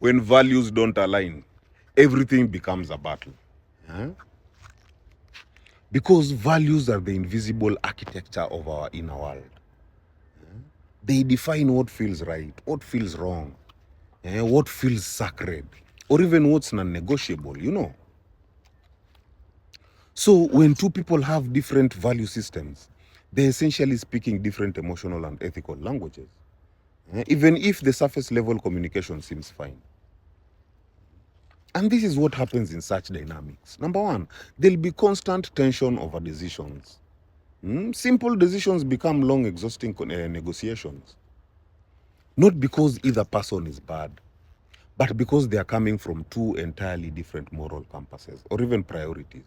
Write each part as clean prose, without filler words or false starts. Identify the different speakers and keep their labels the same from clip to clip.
Speaker 1: When values don't align, everything becomes a battle. Huh? Because values are the invisible architecture of our inner world. They define what feels right, what feels wrong, what feels sacred, or even what's non-negotiable, So when two people have different value systems, they're essentially speaking different emotional and ethical languages. Even if the surface level communication seems fine. And this is what happens in such dynamics. Number one, there'll be constant tension over decisions. Simple decisions become long, exhausting negotiations. Not because either person is bad, but because they are coming from two entirely different moral compasses or even priorities.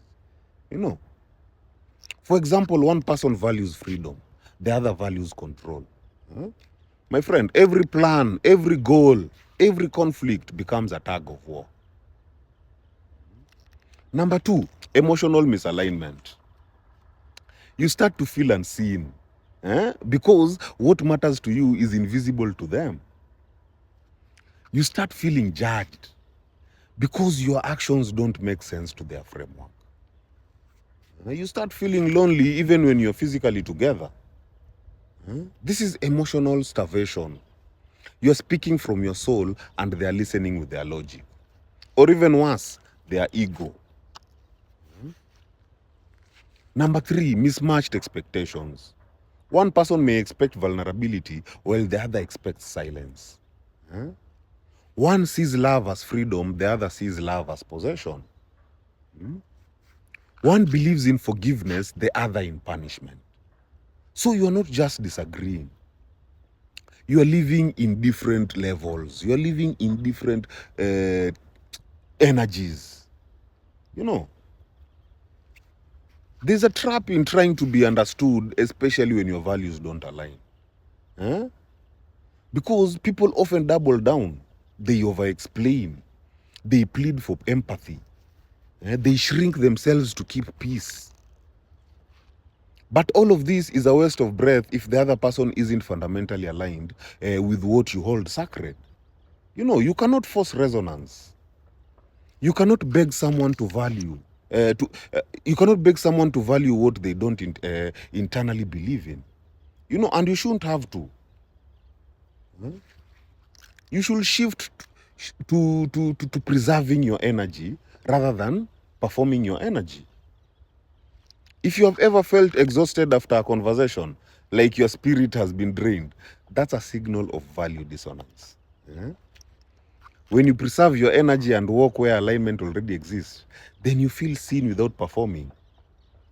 Speaker 1: For example, one person values freedom, the other values control. My friend, every plan, every goal, every conflict becomes a tug of war. Number two, emotional misalignment. You start to feel unseen because what matters to you is invisible to them. You start feeling judged because your actions don't make sense to their framework. You start feeling lonely even when you're physically together. This is emotional starvation. You're speaking from your soul and they're listening with their logic. Or even worse, their ego. Number three, mismatched expectations. One person may expect vulnerability while the other expects silence. One sees love as freedom, the other sees love as possession. One believes in forgiveness, the other in punishment. So you're not just disagreeing. You are living in different levels. You are living in different energies. There's a trap in trying to be understood, especially when your values don't align. Because people often double down. They over-explain. They plead for empathy. They shrink themselves to keep peace. But all of this is a waste of breath if the other person isn't fundamentally aligned with what you hold sacred. You cannot force resonance. You cannot beg someone to value. You cannot beg someone to value what they don't internally believe in. And you shouldn't have to. You should shift to preserving your energy rather than performing your energy. If you have ever felt exhausted after a conversation, like your spirit has been drained, that's a signal of value dissonance. When you preserve your energy and walk where alignment already exists, then you feel seen without performing.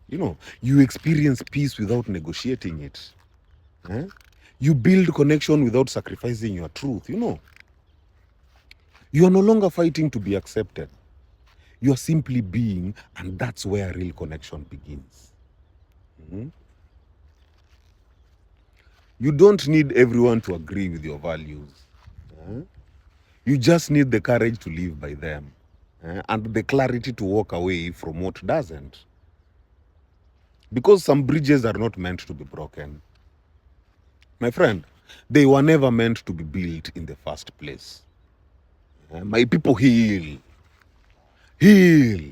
Speaker 1: You experience peace without negotiating it. You build connection without sacrificing your truth. You are no longer fighting to be accepted. You are simply being, and that's where real connection begins. You don't need everyone to agree with your values. You just need the courage to live by them and the clarity to walk away from what doesn't. Because some bridges are not meant to be broken. My friend, they were never meant to be built in the first place. My people, heal. Heal.